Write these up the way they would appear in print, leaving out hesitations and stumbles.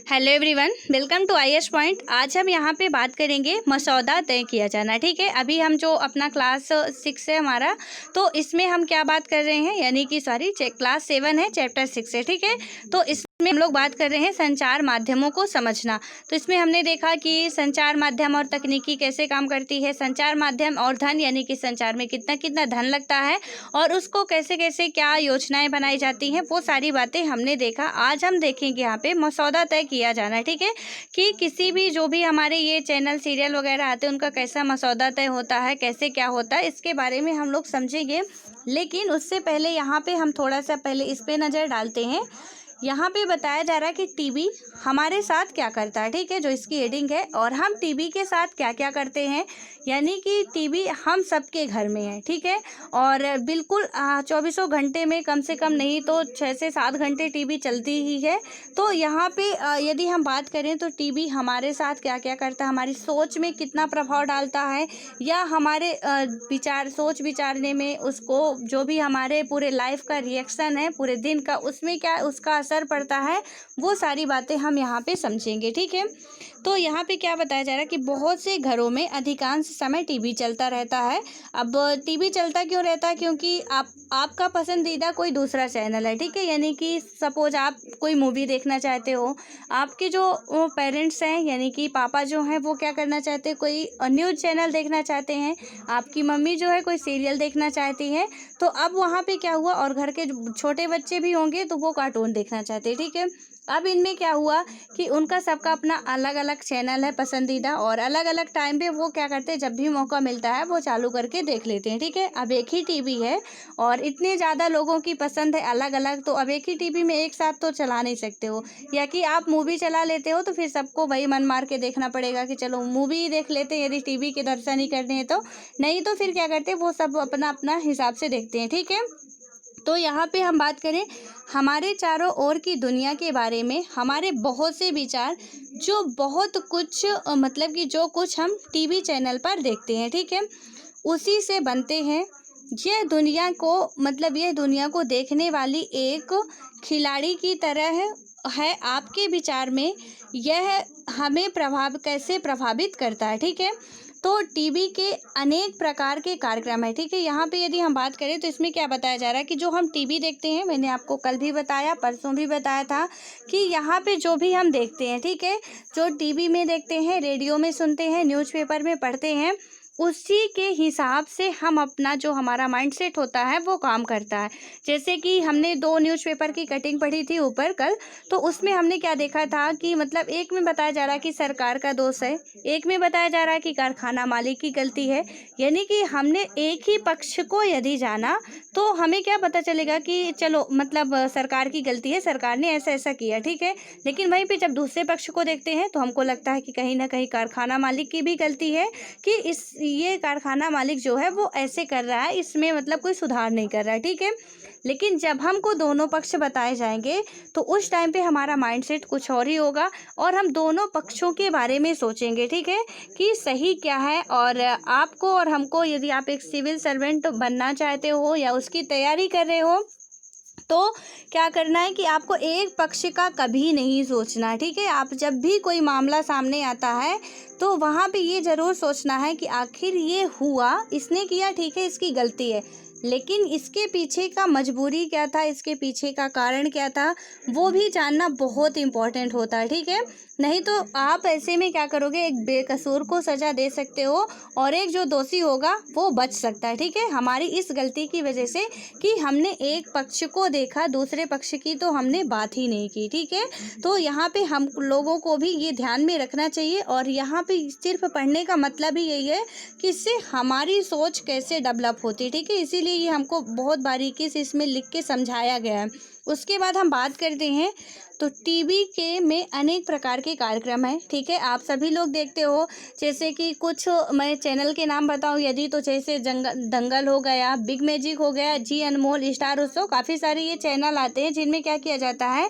Hello everyone, welcome to IAS point. आज हम यहाँ पे बात करेंगे मसौदा तय किया जाना। ठीक है, अभी हम जो अपना क्लास 6 है हमारा, तो इसमें हम क्या बात कर रहे हैं, यानी कि क्लास 7 है, चैप्टर 6 है। ठीक है, तो इसमें हम लोग बात कर रहे हैं संचार माध्यमों को समझना। तो इसमें हमने देखा कि संचार माध्यम और तकनीकी कैसे काम करती है, संचार माध्यम और धन, यानी कि संचार में कितना कितना धन लगता है और उसको कैसे कैसे क्या योजनाएं बनाई जाती हैं, वो सारी बातें हमने देखा। आज हम देखेंगे यहाँ पे मसौदा तय किया जाना। ठीक है, कि किसी भी जो भी हमारे ये चैनल सीरियल वगैरह आते हैं उनका कैसा मसौदा तय होता है, कैसे क्या होता है, इसके बारे में हम लोग समझेंगे। लेकिन उससे पहले यहाँ पे हम थोड़ा सा पहले इस पे नज़र डालते हैं। यहाँ पे बताया जा रहा है कि टीवी हमारे साथ क्या करता है। ठीक है, जो इसकी हेडिंग है, और हम टीवी के साथ क्या क्या करते हैं, यानी कि टीवी हम सबके घर में है। ठीक है, और बिल्कुल 24 घंटे में कम से कम नहीं तो 6 से 7 घंटे टीवी चलती ही है। तो यहाँ पे यदि हम बात करें तो टीवी हमारे साथ क्या क्या करता है, हमारी सोच में कितना प्रभाव डालता है, या हमारे सोच विचारने में, उसको जो भी हमारे पूरे लाइफ का रिएक्शन है पूरे दिन का, उसमें क्या उसका असर पड़ता है, वो सारी बातें हम यहाँ पे समझेंगे। ठीक है, तो यहाँ पे क्या बताया जा रहा है कि बहुत से घरों में अधिकांश समय टीवी चलता रहता है। अब टीवी चलता क्यों रहता है, क्योंकि आपका पसंदीदा कोई दूसरा चैनल है। ठीक है, यानी कि सपोज आप कोई मूवी देखना चाहते हो, आपके जो पेरेंट्स हैं यानी कि पापा जो हैं वो क्या करना चाहते हैं, कोई न्यूज़ चैनल देखना चाहते हैं, आपकी मम्मी जो है कोई सीरियल देखना चाहती है। तो अब वहाँ पे क्या हुआ, और घर के छोटे बच्चे भी होंगे तो वो कार्टून देखना चाहते हैं। ठीक है, अब इनमें क्या हुआ कि उनका सबका अपना अलग अलग चैनल है पसंदीदा, और अलग अलग टाइम पे वो क्या करते हैं, जब भी मौका मिलता है वो चालू करके देख लेते हैं। ठीक है, अब एक ही टीवी है और इतने ज़्यादा लोगों की पसंद है अलग अलग, तो अब एक ही टीवी में एक साथ तो चला नहीं सकते हो, या कि आप मूवी चला लेते हो तो फिर सबको वही मन मार के देखना पड़ेगा कि चलो मूवी ही देख लेते हैं, यदि टीवी के दर्शन ही करने हैं तो। नहीं तो फिर क्या करते हैं, वो सब अपना अपना हिसाब से देखते हैं। ठीक है, तो यहाँ पे हम बात करें हमारे चारों ओर की दुनिया के बारे में, हमारे बहुत से विचार जो बहुत कुछ मतलब कि जो कुछ हम टीवी चैनल पर देखते हैं, ठीक है, उसी से बनते हैं। यह दुनिया को मतलब यह दुनिया को देखने वाली एक खिलाड़ी की तरह है। आपके विचार में यह हमें कैसे प्रभावित करता है। ठीक है, तो टीवी के अनेक प्रकार के कार्यक्रम है। ठीक है, यहाँ पे यदि हम बात करें तो इसमें क्या बताया जा रहा है कि जो हम टीवी देखते हैं, मैंने आपको कल भी बताया, परसों भी बताया था कि यहाँ पे जो भी हम देखते हैं, ठीक है, जो टीवी में देखते हैं, रेडियो में सुनते हैं, न्यूज़पेपर में पढ़ते हैं, उसी के हिसाब से हम अपना जो हमारा माइंडसेट होता है वो काम करता है। जैसे कि हमने 2 न्यूज़पेपर की कटिंग पढ़ी थी ऊपर कल, तो उसमें हमने क्या देखा था कि मतलब एक में बताया जा रहा है कि सरकार का दोष है, एक में बताया जा रहा है कि कारखाना मालिक की गलती है। यानी कि हमने एक ही पक्ष को यदि जाना तो हमें क्या पता चलेगा कि चलो मतलब सरकार की गलती है, सरकार ने ऐसा ऐसा किया। ठीक है, लेकिन वहीं पे जब दूसरे पक्ष को देखते हैं तो हमको लगता है कि कहीं ना कहीं कारखाना मालिक की भी गलती है, कि ये कारखाना मालिक जो है वो ऐसे कर रहा है, इसमें मतलब कोई सुधार नहीं कर रहा है। ठीक है, लेकिन जब हमको दोनों पक्ष बताए जाएंगे तो उस टाइम पे हमारा माइंडसेट कुछ और ही होगा, और हम दोनों पक्षों के बारे में सोचेंगे। ठीक है, कि सही क्या है। और आपको और हमको, यदि आप एक सिविल सर्वेंट बनना चाहते हो या उसकी तैयारी कर रहे हो, तो क्या करना है कि आपको एक पक्ष का कभी नहीं सोचना है। ठीक है, आप जब भी कोई मामला सामने आता है तो वहाँ पे ये ज़रूर सोचना है कि आखिर ये हुआ, इसने किया, ठीक है, इसकी गलती है, लेकिन इसके पीछे का मजबूरी क्या था, इसके पीछे का कारण क्या था, वो भी जानना बहुत इम्पोर्टेंट होता है। ठीक है, नहीं तो आप ऐसे में क्या करोगे, एक बेकसूर को सज़ा दे सकते हो और एक जो दोषी होगा वो बच सकता है। ठीक है, हमारी इस गलती की वजह से कि हमने एक पक्ष को देखा, दूसरे पक्ष की तो हमने बात ही नहीं की। ठीक है, तो यहाँ पे हम लोगों को भी ये ध्यान में रखना चाहिए, और यहाँ पे सिर्फ पढ़ने का मतलब ही यही है कि इससे हमारी सोच कैसे डेवलप होती है। ठीक है, इसीलिए ये हमको बहुत बारीकी से इसमें लिख के समझाया गया है। उसके बाद हम बात करते हैं तो टीवी के में अनेक प्रकार के कार्यक्रम हैं। ठीक है, आप सभी लोग देखते हो, जैसे कि कुछ मैं चैनल के नाम बताऊं यदि, तो जैसे दंगल हो गया, बिग मैजिक हो गया, जी अनमोल, स्टार उत्सव, काफ़ी सारे ये चैनल आते हैं जिनमें क्या किया जाता है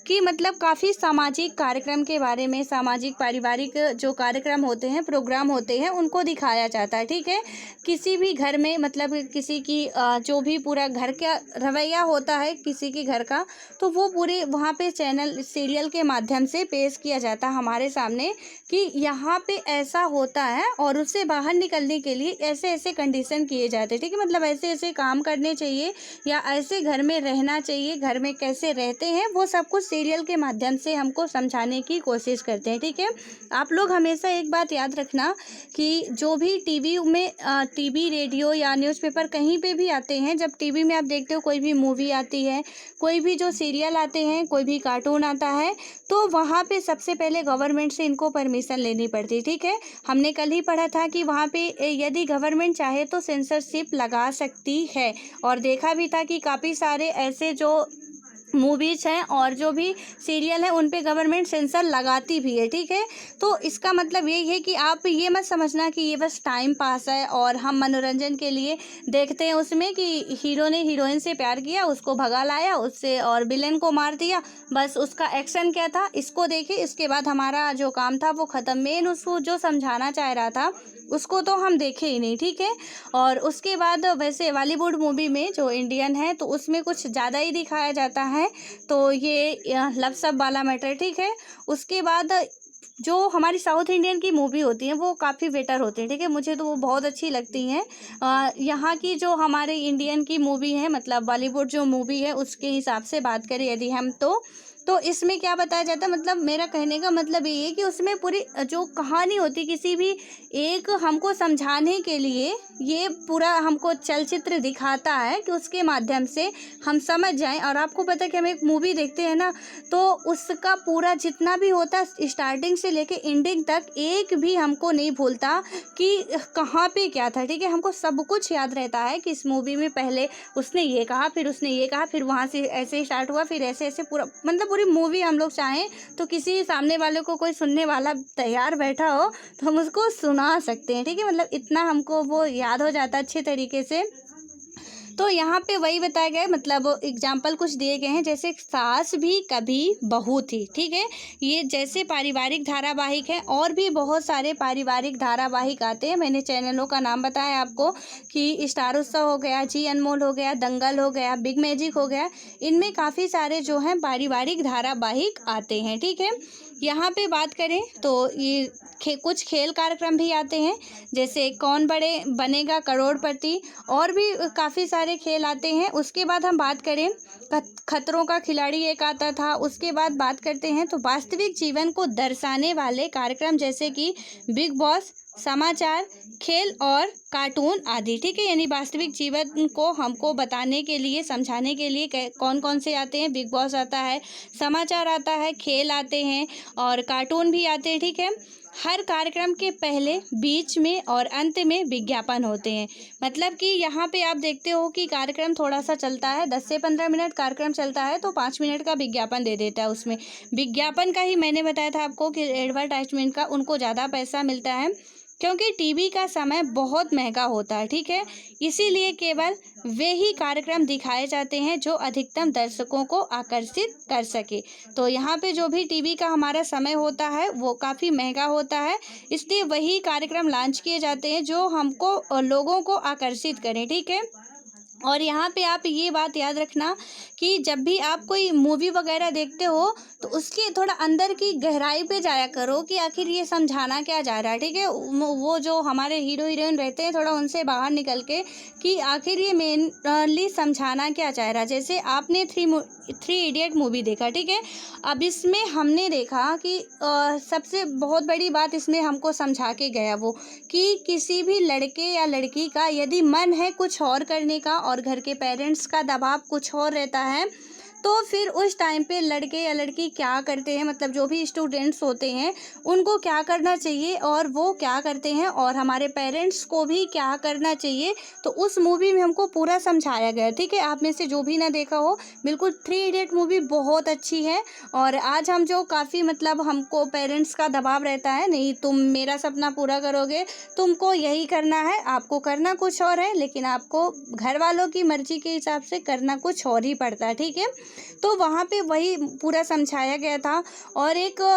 कि मतलब काफ़ी सामाजिक कार्यक्रम के बारे में, सामाजिक पारिवारिक जो कार्यक्रम होते हैं, प्रोग्राम होते हैं, उनको दिखाया जाता है। ठीक है, किसी भी घर में मतलब किसी की जो भी पूरा घर का रवैया होता है किसी के घर का, तो वो पूरे वहाँ पे चैनल सीरियल के माध्यम से पेश किया जाता है हमारे सामने कि यहाँ पे ऐसा होता है और उससे बाहर निकलने के लिए ऐसे ऐसे कंडीशन किए जाते हैं, ठीक है। मतलब ऐसे ऐसे काम करने चाहिए या ऐसे घर में रहना चाहिए, घर में कैसे रहते हैं, वो सब कुछ सीरियल के माध्यम से हमको समझाने की कोशिश करते हैं, ठीक है। आप लोग हमेशा एक बात याद रखना कि जो भी टीवी में टीवी, रेडियो या न्यूज़पेपर कहीं पे भी आते हैं, जब टीवी में आप देखते हो कोई भी मूवी आती है, कोई भी जो सीरियल आते हैं, कोई भी कार्टून आता है, तो वहाँ पे सबसे पहले गवर्नमेंट से इनको परमिशन लेनी पड़ती है, ठीक है। हमने कल ही पढ़ा था कि वहाँ पे यदि गवर्नमेंट चाहे तो सेंसरशिप लगा सकती है, और देखा भी था कि काफ़ी सारे ऐसे जो मूवीज़ हैं और जो भी सीरियल है उन पे गवर्नमेंट सेंसर लगाती भी है, ठीक है। तो इसका मतलब यही है कि आप ये मत समझना कि ये बस टाइम पास है और हम मनोरंजन के लिए देखते हैं उसमें कि हीरो ने हीरोइन से प्यार किया, उसको भगा लाया उससे और विलेन को मार दिया, बस उसका एक्शन क्या था इसको देखे, इसके बाद हमारा जो काम था वो ख़त्म। मेन उसको जो समझाना चाह रहा था उसको तो हम देखे ही नहीं, ठीक है। और उसके बाद वैसे बॉलीवुड मूवी में जो इंडियन है तो उसमें कुछ ज़्यादा ही दिखाया जाता है, तो ये लव सब वाला मैटर, ठीक है। उसके बाद जो हमारी साउथ इंडियन की मूवी होती हैं वो काफ़ी बेटर होती हैं, ठीक है। मुझे तो वो बहुत अच्छी लगती हैं। यहाँ की जो हमारे इंडियन की मूवी है, मतलब बॉलीवुड जो मूवी है उसके हिसाब से बात करें यदि हम तो इसमें क्या बताया जाता है, मतलब मेरा कहने का मतलब ये है कि उसमें पूरी जो कहानी होती किसी भी एक हमको समझाने के लिए ये पूरा हमको चलचित्र दिखाता है कि उसके माध्यम से हम समझ जाएं। और आपको पता है कि हम एक मूवी देखते हैं ना, तो उसका पूरा जितना भी होता है स्टार्टिंग से लेके एंडिंग तक एक भी हमको नहीं भूलता कि कहाँ पे क्या था, ठीक है। हमको सब कुछ याद रहता है कि इस मूवी में पहले उसने ये कहा, फिर उसने ये कहा, फिर वहाँ से ऐसे स्टार्ट हुआ, फिर ऐसे ऐसे पूरा मतलब पूरी मूवी हम लोग चाहें तो किसी सामने वाले को कोई सुनने वाला तैयार बैठा हो तो हम उसको सुना सकते हैं, ठीक है। मतलब इतना हमको वो याद हो जाता है अच्छे तरीके से। तो यहाँ पे वही बताया गया है, मतलब एग्जाम्पल कुछ दिए गए हैं, जैसे सास भी कभी बहू थी, ठीक है। ये जैसे पारिवारिक धारावाहिक है और भी बहुत सारे पारिवारिक धारावाहिक आते हैं। मैंने चैनलों का नाम बताया आपको कि स्टार उत्सव हो गया, जी अनमोल हो गया, दंगल हो गया, बिग मैजिक हो गया, इनमें काफ़ी सारे जो हैं पारिवारिक धारावाहिक आते हैं, ठीक है। यहाँ पे बात करें तो ये कुछ खेल कार्यक्रम भी आते हैं, जैसे कौन बड़े बनेगा करोड़पति, और भी काफ़ी सारे खेल आते हैं। उसके बाद हम बात करें खतरों का खिलाड़ी एक आता था। उसके बाद बात करते हैं तो वास्तविक जीवन को दर्शाने वाले कार्यक्रम जैसे कि बिग बॉस, समाचार, खेल और कार्टून आदि, ठीक है। यानी वास्तविक जीवन को हमको बताने के लिए, समझाने के लिए कौन कौन से आते हैं, बिग बॉस आता है, समाचार आता है, खेल आते हैं और कार्टून भी आते हैं, ठीक है। हर कार्यक्रम के पहले, बीच में और अंत में विज्ञापन होते हैं। मतलब कि यहाँ पे आप देखते हो कि कार्यक्रम थोड़ा सा चलता है, 10 से 15 मिनट कार्यक्रम चलता है तो 5 मिनट का विज्ञापन दे देता है। उसमें विज्ञापन का ही मैंने बताया था आपको कि एडवर्टाइजमेंट का उनको ज़्यादा पैसा मिलता है, क्योंकि टीवी का समय बहुत महंगा होता है, ठीक है। इसीलिए केवल वे ही कार्यक्रम दिखाए जाते हैं जो अधिकतम दर्शकों को आकर्षित कर सके। तो यहाँ पे जो भी टीवी का हमारा समय होता है वो काफ़ी महंगा होता है, इसलिए वही कार्यक्रम लॉन्च किए जाते हैं जो हमको लोगों को आकर्षित करें, ठीक है। और यहाँ पे आप ये बात याद रखना कि जब भी आप कोई मूवी वगैरह देखते हो तो उसके थोड़ा अंदर की गहराई पे जाया करो कि आखिर ये समझाना क्या जा रहा है, ठीक है। वो जो हमारे हीरो हीरोइन रहते हैं थोड़ा उनसे बाहर निकल के कि आखिर ये मेनली समझाना क्या चाह रहा है। जैसे आपने थ्री इडियट मूवी देखा, ठीक है। अब इसमें हमने देखा कि सबसे बहुत बड़ी बात इसमें हमको समझा के गया वो कि किसी भी लड़के या लड़की का यदि मन है कुछ और करने का और घर के पेरेंट्स का दबाव कुछ और रहता है तो फिर उस टाइम पे लड़के या लड़की क्या करते हैं, मतलब जो भी स्टूडेंट्स होते हैं उनको क्या करना चाहिए और वो क्या करते हैं और हमारे पेरेंट्स को भी क्या करना चाहिए, तो उस मूवी में हमको पूरा समझाया गया, ठीक है। आप में से जो भी ना देखा हो, बिल्कुल थ्री इडियट मूवी बहुत अच्छी है। और आज हम जो काफ़ी मतलब हमको पेरेंट्स का दबाव रहता है, नहीं तुम मेरा सपना पूरा करोगे, तुमको यही करना है, आपको करना कुछ और है, लेकिन आपको घर वालों की मर्जी के हिसाब से करना कुछ और ही पड़ता है, ठीक है। तो वहाँ पे वही पूरा समझाया गया था। और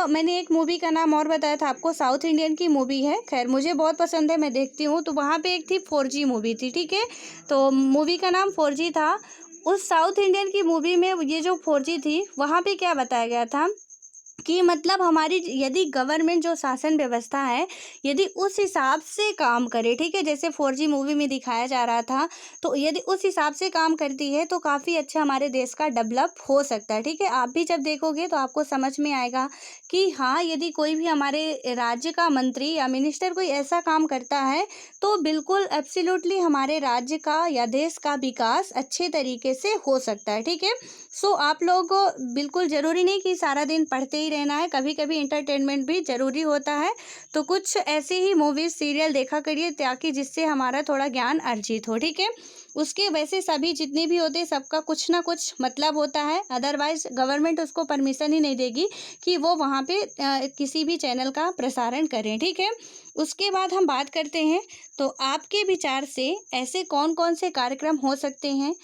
मैंने एक मूवी का नाम और बताया था आपको, साउथ इंडियन की मूवी है, खैर मुझे बहुत पसंद है, मैं देखती हूँ। तो वहाँ पे एक थी 4G मूवी थी, ठीक है। तो मूवी का नाम 4G था। उस साउथ इंडियन की मूवी में ये जो फौजी थी, वहाँ पे क्या बताया गया था कि मतलब हमारी यदि गवर्नमेंट जो शासन व्यवस्था है, यदि उस हिसाब से काम करे, ठीक है, जैसे 4G मूवी में दिखाया जा रहा था, तो यदि उस हिसाब से काम करती है तो काफ़ी अच्छा हमारे देश का डेवलप हो सकता है, ठीक है। आप भी जब देखोगे तो आपको समझ में आएगा कि हाँ, यदि कोई भी हमारे राज्य का मंत्री या मिनिस्टर कोई ऐसा काम करता है तो बिल्कुल एब्सोल्युटली हमारे राज्य का या देश का विकास अच्छे तरीके से हो सकता है, ठीक है। सो आप लोग बिल्कुल ज़रूरी नहीं कि सारा दिन पढ़ते ही रहना है, कभी कभी इंटरटेनमेंट भी ज़रूरी होता है। तो कुछ ऐसे ही मूवीज़ सीरियल देखा करिए ताकि जिससे हमारा थोड़ा ज्ञान अर्जित हो, ठीक है। उसके वैसे सभी जितने भी होते हैं सबका कुछ ना कुछ मतलब होता है, अदरवाइज गवर्नमेंट उसको परमिशन ही नहीं देगी कि वो वहाँ पे किसी भी चैनल का प्रसारण करें, ठीक है। उसके बाद हम बात करते हैं, तो आपके विचार से ऐसे कौन कौन से कार्यक्रम हो सकते हैं,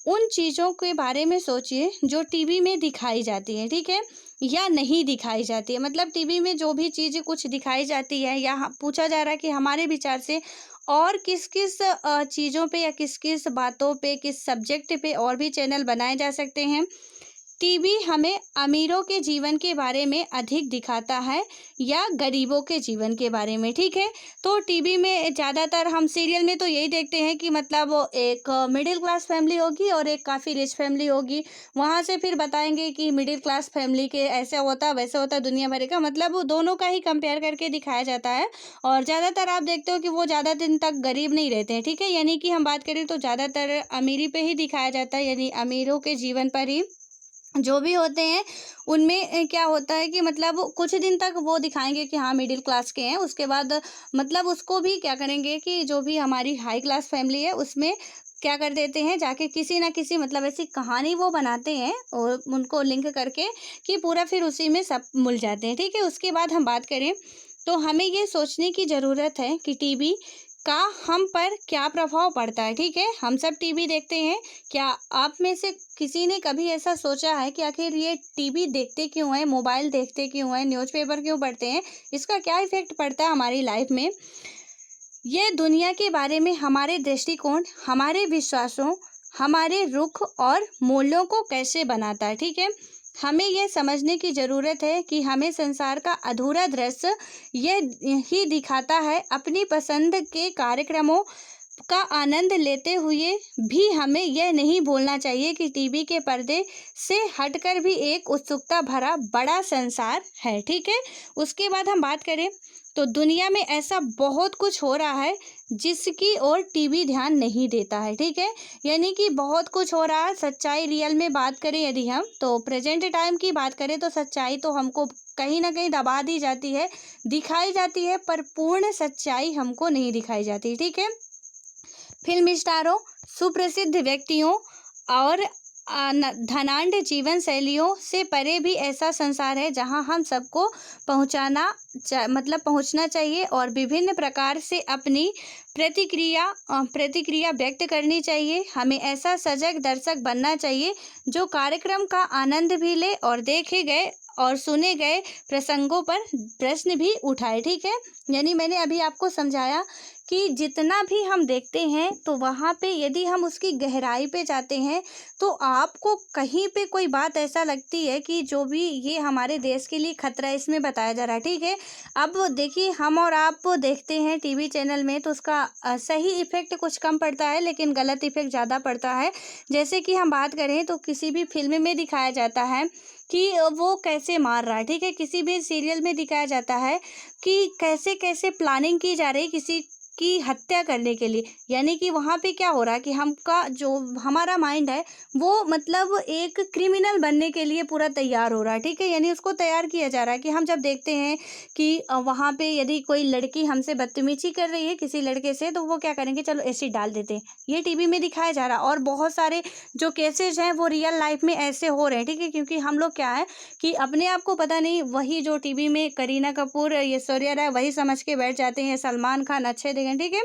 उन चीज़ों के बारे में सोचिए जो टीवी में दिखाई जाती है, ठीक है, या नहीं दिखाई जाती है। मतलब टीवी में जो भी चीज़ें कुछ दिखाई जाती है या पूछा जा रहा है कि हमारे विचार से और किस किस चीज़ों पे या किस किस बातों पे, किस सब्जेक्ट पे और भी चैनल बनाए जा सकते हैं। टीवी हमें अमीरों के जीवन के बारे में अधिक दिखाता है या गरीबों के जीवन के बारे में, ठीक है। तो टीवी में ज़्यादातर हम सीरियल में तो यही देखते हैं कि मतलब वो एक मिडिल क्लास फैमिली होगी और एक काफ़ी रिच फैमिली होगी। वहाँ से फिर बताएंगे कि मिडिल क्लास फैमिली के ऐसा होता वैसा होता, दुनिया भर का मतलब वो दोनों का ही कंपेयर करके दिखाया जाता है। और ज़्यादातर आप देखते हो कि वो ज़्यादा दिन तक गरीब नहीं रहते हैं, ठीक है। यानी कि हम बात करें तो ज़्यादातर अमीरी पे ही दिखाया जाता है, यानी अमीरों के जीवन पर ही जो भी होते हैं उनमें क्या होता है कि मतलब कुछ दिन तक वो दिखाएंगे कि हाँ मिडिल क्लास के हैं, उसके बाद मतलब उसको भी क्या करेंगे कि जो भी हमारी हाई क्लास फैमिली है उसमें क्या कर देते हैं, जाके किसी ना किसी मतलब ऐसी कहानी वो बनाते हैं और उनको लिंक करके कि पूरा फिर उसी में सब मिल जाते हैं, ठीक है। उसके बाद हम बात करें तो हमें ये सोचने की ज़रूरत है कि टीवी का हम पर क्या प्रभाव पड़ता है, ठीक है। हम सब टीवी देखते हैं, क्या आप में से किसी ने कभी ऐसा सोचा है कि आखिर ये टीवी देखते क्यों हैं, मोबाइल देखते क्यों हैं, न्यूज़पेपर क्यों पढ़ते हैं, इसका क्या इफ़ेक्ट पड़ता है हमारी लाइफ में। ये दुनिया के बारे में हमारे दृष्टिकोण, हमारे विश्वासों, हमारे रुख और मूल्यों को कैसे बनाता है, ठीक है। हमें यह समझने की ज़रूरत है कि हमें संसार का अधूरा दृश्य यह ही दिखाता है। अपनी पसंद के कार्यक्रमों का आनंद लेते हुए भी हमें यह नहीं भूलना चाहिए कि टीवी के पर्दे से हटकर भी एक उत्सुकता भरा बड़ा संसार है, ठीक है। उसके बाद हम बात करें तो दुनिया में ऐसा बहुत कुछ हो रहा है जिसकी ओर टीवी ध्यान नहीं देता है, ठीक है। यानी कि बहुत कुछ हो रहा है, सच्चाई रियल में बात करें यदि हम तो प्रेजेंट टाइम की बात करें तो सच्चाई तो हमको कहीं ना कहीं दबा दी जाती है, दिखाई जाती है, पर पूर्ण सच्चाई हमको नहीं दिखाई जाती, ठीक है। फिल्म स्टारों, सुप्रसिद्ध व्यक्तियों और धनाढ्य जीवन शैलियों से परे भी ऐसा संसार है जहां हम सबको मतलब पहुंचना चाहिए और विभिन्न प्रकार से अपनी प्रतिक्रिया व्यक्त करनी चाहिए। हमें ऐसा सजग दर्शक बनना चाहिए जो कार्यक्रम का आनंद भी ले और देखे गए और सुने गए प्रसंगों पर प्रश्न भी उठाए, ठीक है। यानी मैंने अभी आपको समझाया कि जितना भी हम देखते हैं तो वहाँ पे यदि हम उसकी गहराई पे जाते हैं तो आपको कहीं पे कोई बात ऐसा लगती है कि जो भी ये हमारे देश के लिए खतरा है इसमें बताया जा रहा है, ठीक है। अब देखिए हम और आप देखते हैं टीवी चैनल में तो उसका सही इफ़ेक्ट कुछ कम पड़ता है लेकिन गलत इफ़ेक्ट ज़्यादा पड़ता है। जैसे कि हम बात करें तो किसी भी फिल्म में दिखाया जाता है कि वो कैसे मार रहा है, ठीक है। किसी भी सीरियल में दिखाया जाता है कि कैसे कैसे प्लानिंग की जा रही किसी की हत्या करने के लिए। यानी कि वहाँ पे क्या हो रहा है कि हमका जो हमारा माइंड है वो मतलब एक क्रिमिनल बनने के लिए पूरा तैयार हो रहा है, ठीक है। यानी उसको तैयार किया जा रहा है कि हम जब देखते हैं कि वहाँ पे यदि कोई लड़की हमसे बदतमीजी कर रही है किसी लड़के से तो वो क्या करेंगे, चलो एसिड डाल देते हैं। ये टीवी में दिखाया जा रहा है और बहुत सारे जो केसेज हैं वो रियल लाइफ में ऐसे हो रहे हैं, ठीक है। क्योंकि हम लोग क्या है कि अपने आप को पता नहीं वही जो टीवी में करीना कपूर, ऐश्वर्या राय वही समझ के बैठ जाते हैं, सलमान खान अच्छे सेकंड, ठीक है।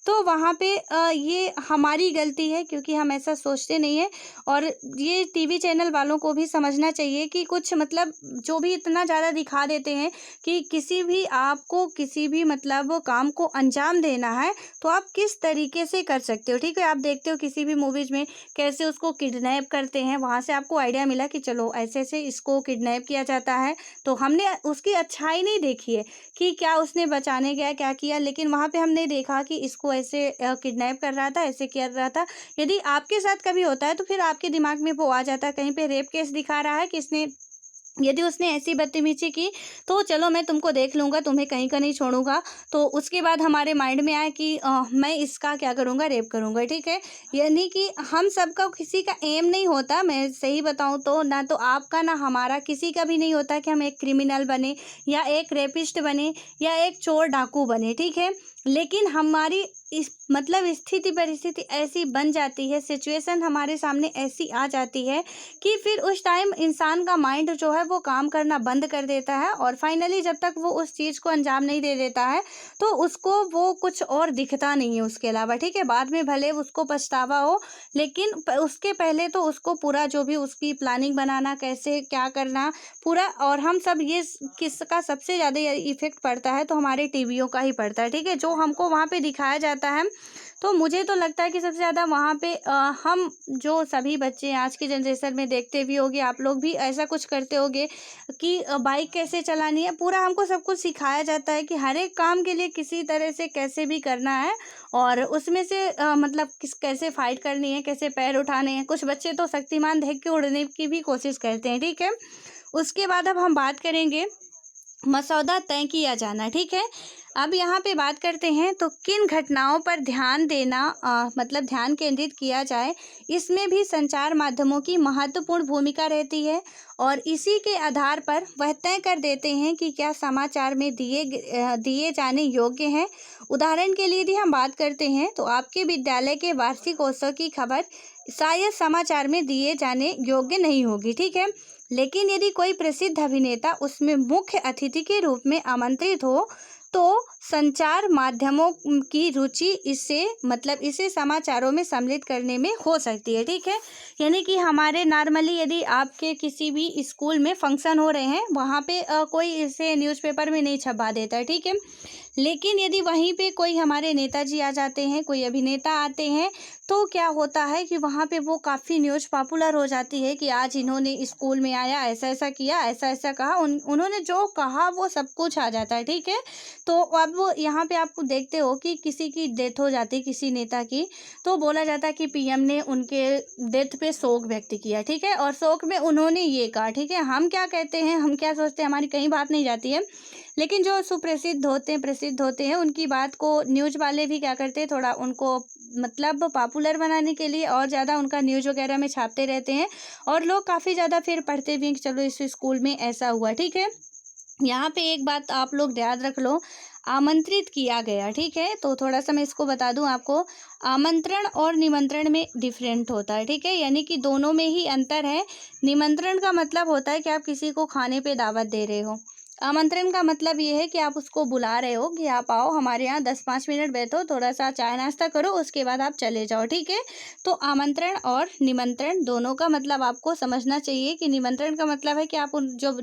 तो वहाँ पे ये हमारी गलती है क्योंकि हम ऐसा सोचते नहीं हैं। और ये टीवी चैनल वालों को भी समझना चाहिए कि कुछ मतलब जो भी इतना ज़्यादा दिखा देते हैं कि किसी भी आपको किसी भी मतलब काम को अंजाम देना है तो आप किस तरीके से कर सकते हो, ठीक है। आप देखते हो किसी भी मूवीज़ में कैसे उसको किडनैप करते हैं, वहाँ से आपको आइडिया मिला कि चलो ऐसे ऐसे इसको किडनैप किया जाता है। तो हमने उसकी अच्छाई नहीं देखी है कि क्या उसने बचाने गया, क्या किया, लेकिन वहाँ पे हमने देखा कि इसको ऐसे किडनैप कर रहा था, ऐसे कर रहा था। यदि आपके साथ कभी होता है तो फिर आपके दिमाग में वो आ जाता है, कहीं पे रेप केस दिखा रहा है, किसने यदि उसने ऐसी बदतमीजी की तो चलो मैं तुमको देख लूँगा, तुम्हें कहीं का नहीं छोड़ूंगा। तो उसके बाद हमारे माइंड में आया कि मैं इसका क्या करूँगा, रेप करूँगा, ठीक है। यानी कि हम सबका किसी का एम नहीं होता, मैं सही बताऊँ तो ना तो आपका ना हमारा किसी का भी नहीं होता कि हम एक क्रिमिनल बने या एक रेपिस्ट बने या एक चोर डाकू बने, ठीक है। लेकिन हमारी इस मतलब स्थिति परिस्थिति ऐसी बन जाती है, सिचुएशन हमारे सामने ऐसी आ जाती है कि फिर उस टाइम इंसान का माइंड जो है वो काम करना बंद कर देता है और फाइनली जब तक वो उस चीज़ को अंजाम नहीं दे देता है तो उसको वो कुछ और दिखता नहीं है उसके अलावा, ठीक है। बाद में भले उसको पछतावा हो, लेकिन उसके पहले तो उसको पूरा जो भी उसकी प्लानिंग बनाना, कैसे क्या करना पूरा। और हम सब ये किसका सबसे ज़्यादा इफेक्ट पड़ता है तो हमारे टीवियों का ही पड़ता है, ठीक है, जो हमको वहाँ पे दिखाया जाता है। तो मुझे तो लगता है कि सबसे ज़्यादा वहाँ पे हम जो सभी बच्चे आज की जनरेशन में देखते भी होंगे, आप लोग भी ऐसा कुछ करते होंगे कि बाइक कैसे चलानी है, पूरा हमको सब कुछ सिखाया जाता है कि हर एक काम के लिए किसी तरह से कैसे भी करना है और उसमें से मतलब कैसे फाइट करनी है, कैसे पैर उठाने हैं। कुछ बच्चे तो शक्तिमान देख के उड़ने की भी कोशिश करते हैं, ठीक है। उसके बाद अब हम बात करेंगे मसौदा तय किया जाना, ठीक है। अब यहाँ पे बात करते हैं तो किन घटनाओं पर ध्यान देना मतलब ध्यान केंद्रित किया जाए, इसमें भी संचार माध्यमों की महत्वपूर्ण भूमिका रहती है। और इसी के आधार पर वह तय कर देते हैं कि क्या समाचार में दिए जाने योग्य हैं। उदाहरण के लिए यदि हम बात करते हैं तो आपके विद्यालय के वार्षिकोत्सव की खबर शायद समाचार में दिए जाने योग्य नहीं होगी, ठीक है। लेकिन यदि कोई प्रसिद्ध अभिनेता उसमें मुख्य अतिथि के रूप में आमंत्रित हो तो संचार माध्यमों की रुचि इसे समाचारों में सम्मिलित करने में हो सकती है, ठीक है। यानी कि हमारे नॉर्मली यदि आपके किसी भी स्कूल में फंक्शन हो रहे हैं, वहाँ पे कोई इसे न्यूज़पेपर में नहीं छपा देता है, ठीक है। लेकिन यदि वहीं पे कोई हमारे नेताजी आ जाते हैं, कोई अभिनेता आते हैं, तो क्या होता है कि वहाँ पे वो काफ़ी न्यूज़ पॉपुलर हो जाती है कि आज इन्होंने स्कूल में आया, ऐसा ऐसा किया, ऐसा ऐसा कहा, उन्होंने जो कहा वो सब कुछ आ जाता है, ठीक है। तो अब वो यहाँ पे आप देखते हो कि किसी की डेथ हो जाती है, किसी नेता की, तो बोला जाता है कि पीएम ने उनके डेथ पे शोक व्यक्त किया, ठीक है, और शोक में उन्होंने ये कहा, ठीक है। हम क्या कहते हैं, हम क्या सोचते हैं, हमारी कहीं बात नहीं जाती है। लेकिन जो सुप्रसिद्ध होते हैं, प्रसिद्ध होते हैं, उनकी बात को न्यूज़ वाले भी क्या करते हैं, थोड़ा उनको मतलब पॉपुलर बनाने के लिए और ज़्यादा उनका न्यूज़ वगैरह में छापते रहते हैं और लोग काफ़ी ज़्यादा फिर पढ़ते भी हैं कि चलो इस स्कूल में ऐसा हुआ, ठीक है। यहाँ पे एक बात आप लोग याद रख लो, आमंत्रित किया गया, ठीक है। तो थोड़ा सा मैं इसको बता दूं आपको, आमंत्रण और निमंत्रण में डिफरेंट होता है, ठीक है। यानी कि दोनों में ही अंतर है। निमंत्रण का मतलब होता है कि आप किसी को खाने पे दावत दे रहे हो। आमंत्रण का मतलब ये है कि आप उसको बुला रहे हो कि आप आओ हमारे यहाँ 10-5 मिनट बैठो, थोड़ा सा चाय नाश्ता करो, उसके बाद आप चले जाओ, ठीक है। तो आमंत्रण और निमंत्रण दोनों का मतलब आपको समझना चाहिए कि निमंत्रण का मतलब है कि आप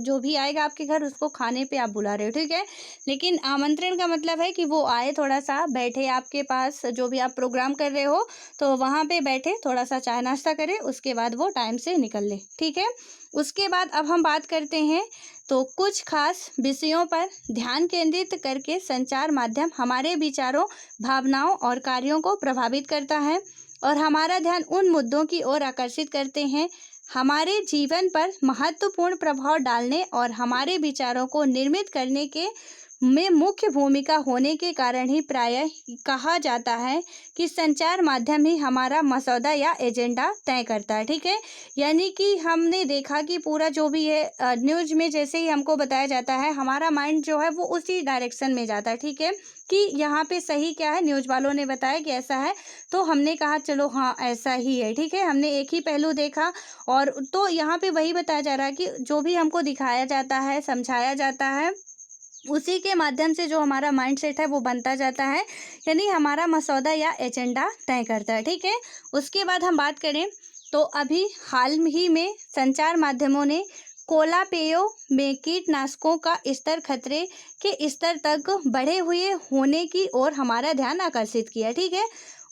जो भी आएगा आपके घर उसको खाने पे आप बुला रहे हो, ठीक है। लेकिन आमंत्रण का मतलब है कि वो आए, थोड़ा सा बैठे आपके पास, जो भी आप प्रोग्राम कर रहे हो तो वहाँ पे बैठे, थोड़ा सा चाय नाश्ता करें, उसके बाद वो टाइम से निकल ले, ठीक है। उसके बाद अब हम बात करते हैं तो कुछ खास विषयों पर ध्यान केंद्रित करके संचार माध्यम हमारे विचारों, भावनाओं और कार्यों को प्रभावित करता है और हमारा ध्यान उन मुद्दों की ओर आकर्षित करते हैं हमारे जीवन पर महत्वपूर्ण प्रभाव डालने और हमारे विचारों को निर्मित करने के में मुख्य भूमिका होने के कारण ही प्रायः कहा जाता है कि संचार माध्यम ही हमारा मसौदा या एजेंडा तय करता है, ठीक है। यानी कि हमने देखा कि पूरा जो भी है न्यूज़ में जैसे ही हमको बताया जाता है, हमारा माइंड जो है वो उसी डायरेक्शन में जाता है, ठीक है, कि यहाँ पे सही क्या है, न्यूज़ वालों ने बताया कि ऐसा है तो हमने कहा चलो हाँ ऐसा ही है, ठीक है। हमने एक ही पहलू देखा और तो यहाँ पे वही बताया जा रहा है कि जो भी हमको दिखाया जाता है, समझाया जाता है, उसी के माध्यम से जो हमारा माइंड सेट है वो बनता जाता है, यानी हमारा मसौदा या एजेंडा तय करता है। ठीक है, उसके बाद हम बात करें तो अभी हाल ही में संचार माध्यमों ने कोला पेयों में कीटनाशकों का स्तर खतरे के स्तर तक बढ़े हुए होने की ओर हमारा ध्यान आकर्षित किया। ठीक है,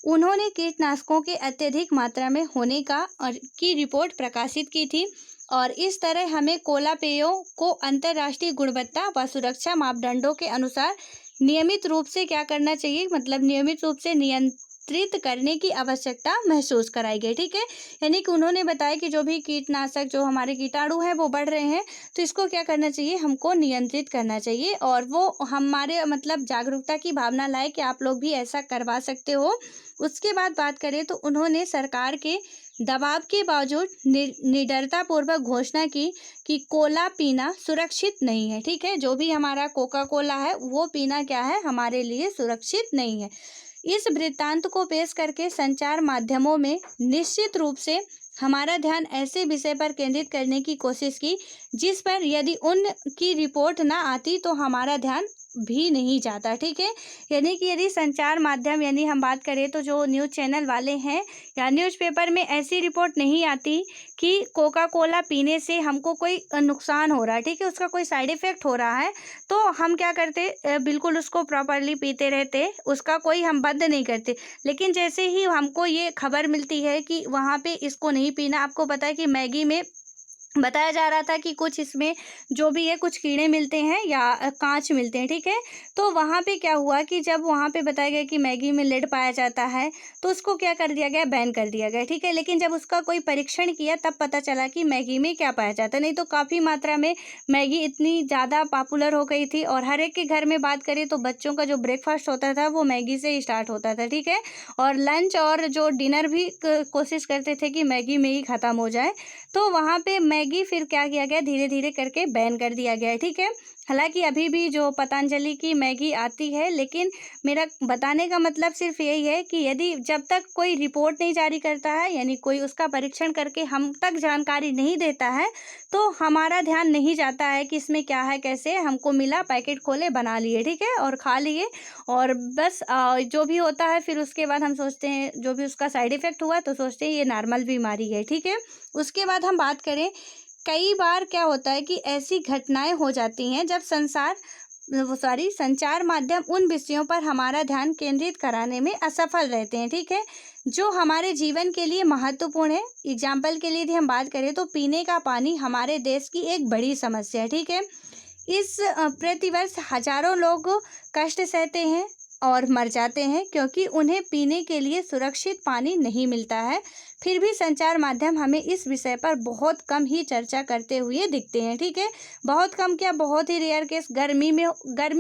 उन्होंने कीटनाशकों के अत्यधिक मात्रा में होने का और की रिपोर्ट प्रकाशित की थी, और इस तरह हमें कोला पेयों को अंतर्राष्ट्रीय गुणवत्ता व सुरक्षा मापदंडों के अनुसार नियमित रूप से क्या करना चाहिए, मतलब नियमित रूप से नियंत्रित करने की आवश्यकता महसूस कराई गई। ठीक है, यानी कि उन्होंने बताया कि जो भी कीटनाशक, जो हमारे कीटाणु हैं वो बढ़ रहे हैं, तो इसको क्या करना चाहिए, हमको नियंत्रित करना चाहिए, और वो हमारे मतलब जागरूकता की भावना लाए कि आप लोग भी ऐसा करवा सकते हो। उसके बाद बात करें तो उन्होंने सरकार के दबाव के बावजूद निडरता पूर्वक घोषणा की कि कोला पीना सुरक्षित नहीं है। ठीक है, जो भी हमारा कोका कोला है वो पीना क्या है, हमारे लिए सुरक्षित नहीं है। इस वृत्तांत को पेश करके संचार माध्यमों में निश्चित रूप से हमारा ध्यान ऐसे विषय पर केंद्रित करने की कोशिश की जिस पर यदि उनकी रिपोर्ट ना आती तो हमारा ध्यान भी नहीं जाता। ठीक है, यानी कि यदि संचार माध्यम, यानी हम बात करें तो जो न्यूज़ चैनल वाले हैं या न्यूज़पेपर में ऐसी रिपोर्ट नहीं आती कि कोका कोला पीने से हमको कोई नुकसान हो रहा है, ठीक है, उसका कोई साइड इफ़ेक्ट हो रहा है, तो हम क्या करते, बिल्कुल उसको प्रॉपरली पीते रहते, उसका कोई हम बंद नहीं करते। लेकिन जैसे ही हमको ये खबर मिलती है कि वहाँ पे इसको नहीं पीना, आपको पता है कि मैगी में बताया जा रहा था कि कुछ इसमें जो भी है कुछ कीड़े मिलते हैं या कांच मिलते हैं। ठीक है, तो वहाँ पे क्या हुआ कि जब वहाँ पे बताया गया कि मैगी में लेड पाया जाता है तो उसको क्या कर दिया गया, बैन कर दिया गया। ठीक है, लेकिन जब उसका कोई परीक्षण किया तब पता चला कि मैगी में क्या पाया जाता है। नहीं तो काफ़ी मात्रा में मैगी इतनी ज़्यादा पॉपुलर हो गई थी, और हर एक के घर में बात करें तो बच्चों का जो ब्रेकफास्ट होता था वो मैगी से ही स्टार्ट होता था। ठीक है, और लंच और जो डिनर भी कोशिश करते थे कि मैगी में ही ख़त्म हो जाए। तो वहाँ पे मैगी फिर क्या किया गया, धीरे धीरे करके बैन कर दिया गया है। ठीक है, हालांकि अभी भी जो पतंजलि की मैगी आती है, लेकिन मेरा बताने का मतलब सिर्फ यही है कि यदि जब तक कोई रिपोर्ट नहीं जारी करता है, यानी कोई उसका परीक्षण करके हम तक जानकारी नहीं देता है, तो हमारा ध्यान नहीं जाता है कि इसमें क्या है, कैसे हमको मिला, पैकेट खोले, बना लिए, ठीक है, और खा लिए, और बस जो भी होता है फिर उसके बाद हम सोचते हैं, जो भी उसका साइड इफ़ेक्ट हुआ तो सोचते हैं ये नॉर्मल बीमारी है। ठीक है, उसके बाद हम बात करें, कई बार क्या होता है कि ऐसी घटनाएं हो जाती हैं जब संचार माध्यम उन विषयों पर हमारा ध्यान केंद्रित कराने में असफल रहते हैं। ठीक है, जो हमारे जीवन के लिए महत्वपूर्ण है। एग्जाम्पल के लिए यदि हम बात करें तो पीने का पानी हमारे देश की एक बड़ी समस्या है। ठीक है, इस प्रतिवर्ष हजारों लोग कष्ट सहते हैं और मर जाते हैं क्योंकि उन्हें पीने के लिए सुरक्षित पानी नहीं मिलता है। फिर भी संचार माध्यम हमें इस विषय पर बहुत कम ही चर्चा करते हुए दिखते हैं। ठीक है, बहुत कम क्या, बहुत ही रेयर केस। गर्मी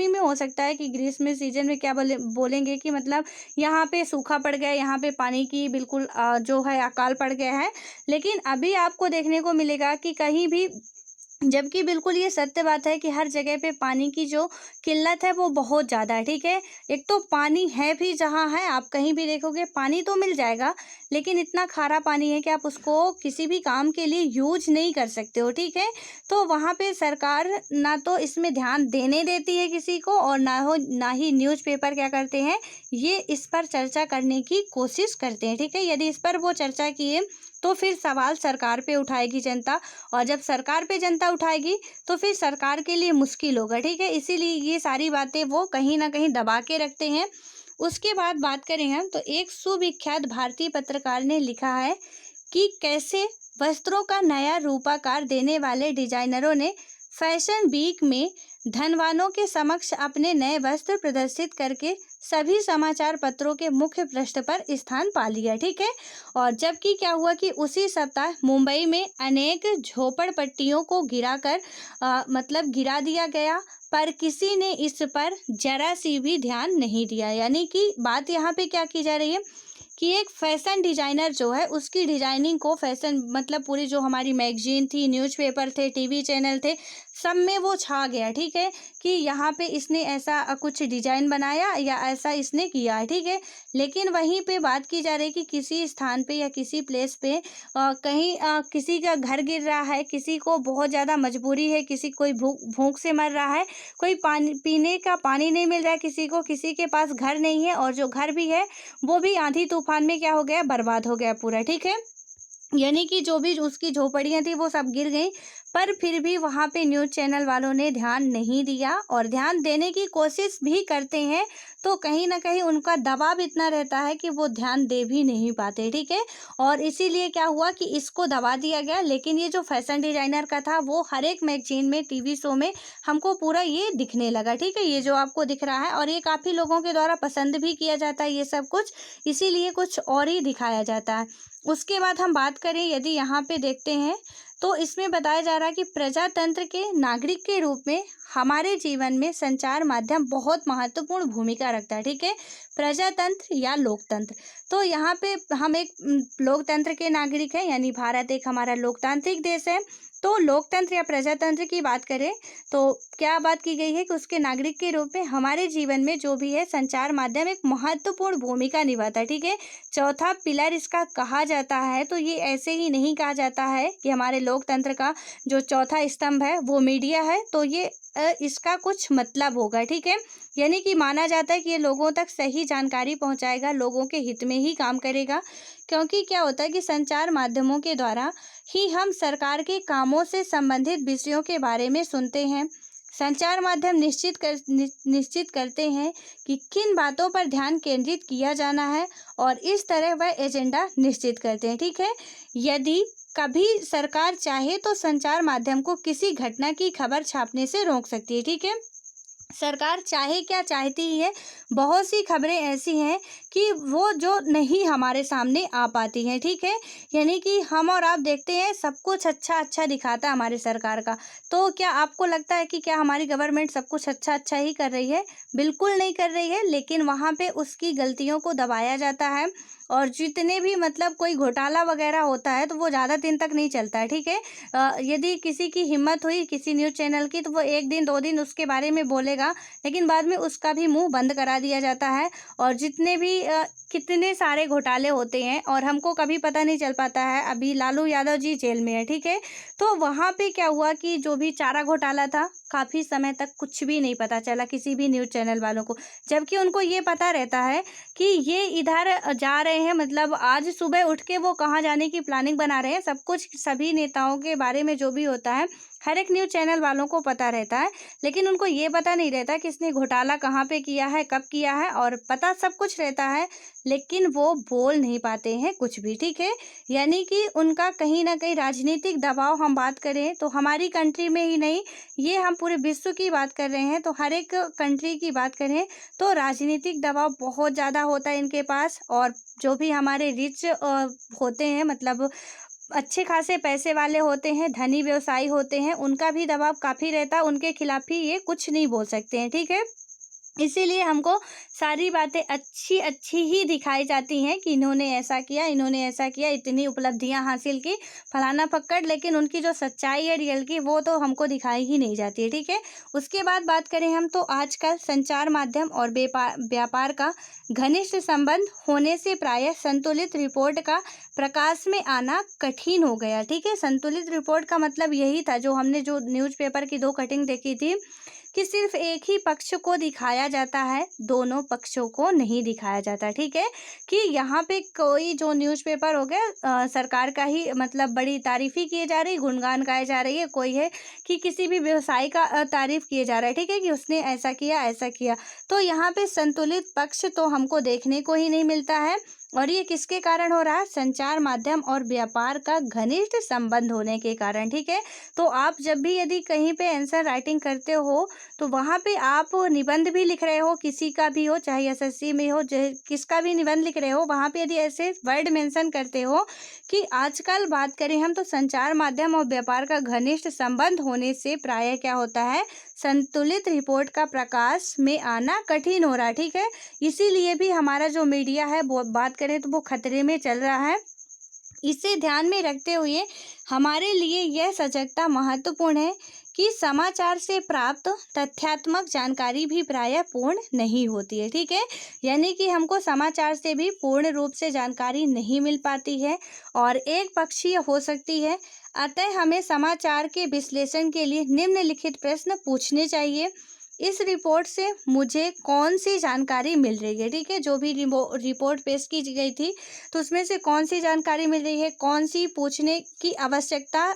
में हो सकता है कि ग्रीष्म सीजन में क्या बोलेंगे कि मतलब यहाँ पे सूखा पड़ गया, यहाँ पे पानी की बिल्कुल जो है अकाल पड़ गया है। लेकिन अभी आपको देखने को मिलेगा कि कहीं भी, जबकि बिल्कुल ये सत्य बात है कि हर जगह पे पानी की जो किल्लत है वो बहुत ज़्यादा है। ठीक है, एक तो पानी है भी जहाँ है, आप कहीं भी देखोगे पानी तो मिल जाएगा, लेकिन इतना खारा पानी है कि आप उसको किसी भी काम के लिए यूज नहीं कर सकते हो। ठीक है, तो वहाँ पे सरकार ना तो इसमें ध्यान देने देती है किसी को, और ना ही न्यूज़पेपर क्या करते हैं, ये इस पर चर्चा करने की कोशिश करते हैं। ठीक है, यदि इस पर वो चर्चा किए तो फिर सवाल सरकार पे उठाएगी जनता, और जब सरकार पे जनता उठाएगी तो फिर सरकार के लिए मुश्किल होगा। ठीक है, इसीलिए ये सारी बातें वो कहीं ना कहीं दबा के रखते हैं। उसके बाद बात करें हम तो एक सुविख्यात भारतीय पत्रकार ने लिखा है कि कैसे वस्त्रों का नया रूपाकार देने वाले डिजाइनरों ने फैशन वीक में धनवानों के समक्ष अपने नए वस्त्र प्रदर्शित करके सभी समाचार पत्रों के मुख्य पृष्ठ पर स्थान पा लिया। ठीक है, और जबकि क्या हुआ कि उसी सप्ताह मुंबई में अनेक झोपड़पट्टियों को गिरा दिया गया, पर किसी ने इस पर जरा सी भी ध्यान नहीं दिया। यानी कि बात यहाँ पे क्या की जा रही है कि एक फैशन डिज़ाइनर जो है उसकी डिज़ाइनिंग को फैशन मतलब पूरी जो हमारी मैगजीन थी, न्यूज़पेपर थे, टीवी चैनल थे, सब में वो छा गया, ठीक है, कि यहाँ पे इसने ऐसा कुछ डिज़ाइन बनाया या ऐसा इसने किया है, ठीक है। लेकिन वहीं पे बात की जा रही है कि किसी स्थान पे या किसी प्लेस पे कहीं किसी का घर गिर रहा है, किसी को बहुत ज़्यादा मजबूरी है, किसी कोई भूख से मर रहा है, कोई पानी पीने का पानी नहीं मिल रहा है किसी को, किसी के पास घर नहीं है, और जो घर भी है वो भी आंधी तूफान में क्या हो गया, बर्बाद हो गया पूरा, ठीक है। यानी कि जो भी उसकी झोपड़ियाँ थी वो सब गिर गई, पर फिर भी वहाँ पे न्यूज़ चैनल वालों ने ध्यान नहीं दिया, और ध्यान देने की कोशिश भी करते हैं तो कहीं न कहीं उनका दबाव इतना रहता है कि वो ध्यान दे भी नहीं पाते, ठीक है। और इसीलिए क्या हुआ कि इसको दबा दिया गया, लेकिन ये जो फैशन डिज़ाइनर का था वो हर एक मैगज़ीन में, टीवी शो में हमको पूरा ये दिखने लगा, ठीक है, ये जो आपको दिख रहा है, और ये काफ़ी लोगों के द्वारा पसंद भी किया जाता है ये सब कुछ, इसीलिए कुछ और ही दिखाया जाता है। उसके बाद हम बात करें यदि यहाँ पे देखते हैं तो इसमें बताया जा रहा है कि प्रजातंत्र के नागरिक के रूप में हमारे जीवन में संचार माध्यम बहुत महत्वपूर्ण भूमिका रखता है, ठीक है। प्रजातंत्र या लोकतंत्र, तो यहाँ पे हम एक लोकतंत्र के नागरिक हैं, यानी भारत एक हमारा लोकतांत्रिक देश है। तो लोकतंत्र या प्रजातंत्र की बात करें तो क्या बात की गई है कि उसके नागरिक के रूप में हमारे जीवन में जो भी है संचार माध्यम एक महत्वपूर्ण भूमिका निभाता है, ठीक है। चौथा पिलर इसका कहा जाता है, तो ये ऐसे ही नहीं कहा जाता है कि हमारे लोकतंत्र का जो चौथा स्तंभ है वो मीडिया है, तो ये इसका कुछ मतलब होगा, ठीक है। यानी कि माना जाता है कि ये लोगों तक सही जानकारी पहुंचाएगा, लोगों के हित में ही काम करेगा, क्योंकि क्या होता है कि संचार माध्यमों के द्वारा ही हम सरकार के कामों से संबंधित विषयों के बारे में सुनते हैं। संचार माध्यम निश्चित करते हैं कि किन बातों पर ध्यान केंद्रित किया जाना है, और इस तरह वह एजेंडा निश्चित करते हैं, ठीक है। यदि कभी सरकार चाहे तो संचार माध्यम को किसी घटना की खबर छापने से रोक सकती है, ठीक है। सरकार चाहे क्या चाहती ही है, बहुत सी खबरें ऐसी हैं कि वो जो नहीं हमारे सामने आ पाती हैं, ठीक है। यानी कि हम और आप देखते हैं सब कुछ अच्छा अच्छा दिखाता है हमारी सरकार का, तो क्या आपको लगता है कि क्या हमारी गवर्नमेंट सब कुछ अच्छा अच्छा ही कर रही है? बिल्कुल नहीं कर रही है, लेकिन वहाँ पे उसकी गलतियों को दबाया जाता है, और जितने भी मतलब कोई घोटाला वगैरह होता है तो वो ज़्यादा दिन तक नहीं चलता है, ठीक है। यदि किसी की हिम्मत हुई किसी न्यूज़ चैनल की तो वो 1 दिन 2 दिन उसके बारे में बोलेगा, लेकिन बाद में उसका भी मुंह बंद करा दिया जाता है, और जितने भी कितने सारे घोटाले होते हैं और हमको कभी पता नहीं चल पाता है। अभी लालू यादव जी जेल में है, ठीक है। तो वहाँ पे क्या हुआ कि जो भी चारा घोटाला था, काफ़ी समय तक कुछ भी नहीं पता चला किसी भी न्यूज़ चैनल वालों को, जबकि उनको ये पता रहता है कि ये इधर जा रहे हैं, मतलब आज सुबह उठ के वो कहाँ जाने की प्लानिंग बना रहे हैं, सब कुछ सभी नेताओं के बारे में जो भी होता है हर एक न्यूज़ चैनल वालों को पता रहता है, लेकिन उनको ये पता नहीं रहता कि इसने घोटाला कहाँ पे किया है, कब किया है, और पता सब कुछ रहता है, लेकिन वो बोल नहीं पाते हैं कुछ भी, ठीक है। यानी कि उनका कहीं ना कहीं राजनीतिक दबाव, हम बात करें तो हमारी कंट्री में ही नहीं, ये हम पूरे विश्व की बात कर रहे हैं, तो हर एक कंट्री की बात करें तो राजनीतिक दबाव बहुत ज़्यादा होता है इनके पास, और जो भी हमारे रिच होते हैं, मतलब अच्छे खासे पैसे वाले होते हैं, धनी व्यवसायी होते हैं, उनका भी दबाव काफ़ी रहता है, उनके खिलाफ भी ये कुछ नहीं बोल सकते हैं, ठीक है। इसीलिए हमको सारी बातें अच्छी अच्छी ही दिखाई जाती हैं कि इन्होंने ऐसा किया, इन्होंने ऐसा किया, इतनी उपलब्धियां हासिल की, फलाना फक्कड़, लेकिन उनकी जो सच्चाई है रियल की वो तो हमको दिखाई ही नहीं जाती है, ठीक है। उसके बाद बात करें हम तो आजकल संचार माध्यम और व्यापार का घनिष्ठ संबंध होने से प्रायः संतुलित रिपोर्ट का प्रकाश में आना कठिन हो गया, ठीक है। संतुलित रिपोर्ट का मतलब यही था, जो हमने जो न्यूज़पेपर की 2 कटिंग देखी थी, कि सिर्फ एक ही पक्ष को दिखाया जाता है, दोनों पक्षों को नहीं दिखाया जाता, ठीक है। कि यहाँ पे कोई जो न्यूज़पेपर हो गया सरकार का ही, मतलब बड़ी तारीफ़ी किए जा रही, गुणगान गाए जा रही है, कोई है कि किसी भी व्यवसाय का तारीफ़ किए जा रहा है, ठीक है, कि उसने ऐसा किया ऐसा किया, तो यहाँ पे संतुलित पक्ष तो हमको देखने को ही नहीं मिलता है, और ये किसके कारण हो रहा है? संचार माध्यम और व्यापार का घनिष्ठ संबंध होने के कारण, ठीक है। तो आप जब भी यदि कहीं पे आंसर राइटिंग करते हो तो वहाँ पे आप निबंध भी लिख रहे हो, किसी का भी हो, चाहे एसएससी में हो, चाहे किसका भी निबंध लिख रहे हो, वहाँ पे यदि ऐसे वर्ड मेंशन करते हो कि आजकल बात करें हम तो संचार माध्यम और व्यापार का घनिष्ठ संबंध होने से प्रायः क्या होता है, संतुलित रिपोर्ट का प्रकाश में आना कठिन हो रहा है, ठीक है। इसीलिए भी हमारा जो मीडिया है वो बात करें तो वो खतरे में चल रहा है। इसे ध्यान में रखते हुए हमारे लिए यह सजगता महत्वपूर्ण है कि समाचार से प्राप्त तथ्यात्मक जानकारी भी प्रायः पूर्ण नहीं होती है। ठीक है, यानी कि हमको समाचार से भी पूर्ण रूप से जानकारी नहीं मिल पाती है और एक पक्षीय हो सकती है। अतः हमें समाचार के विश्लेषण के लिए निम्नलिखित प्रश्न पूछने चाहिए। इस रिपोर्ट से मुझे कौन सी जानकारी मिल रही है? ठीक है, जो भी रिपोर्ट पेश की गई थी तो उसमें से कौन सी जानकारी मिल रही है, कौन सी पूछने की आवश्यकता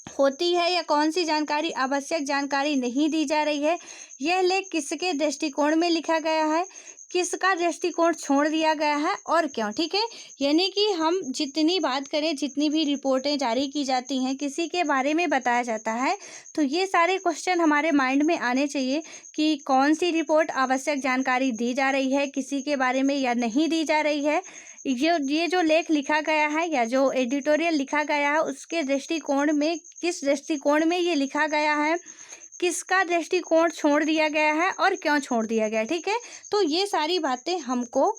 होती है या कौन सी जानकारी आवश्यक जानकारी नहीं दी जा रही है। यह लेख किसके दृष्टिकोण में लिखा गया है, किसका दृष्टिकोण छोड़ दिया गया है और क्यों। ठीक है, यानी कि हम जितनी बात करें, जितनी भी रिपोर्टें जारी की जाती हैं, किसी के बारे में बताया जाता है तो ये सारे क्वेश्चन हमारे माइंड में आने चाहिए कि कौन सी रिपोर्ट आवश्यक जानकारी दी जा रही है किसी के बारे में या नहीं दी जा रही है। ये जो लेख लिखा गया है या जो एडिटोरियल लिखा गया है उसके दृष्टिकोण में, किस दृष्टिकोण में ये लिखा गया है, किसका दृष्टिकोण छोड़ दिया गया है और क्यों छोड़ दिया गया है। ठीक है, तो ये सारी बातें हमको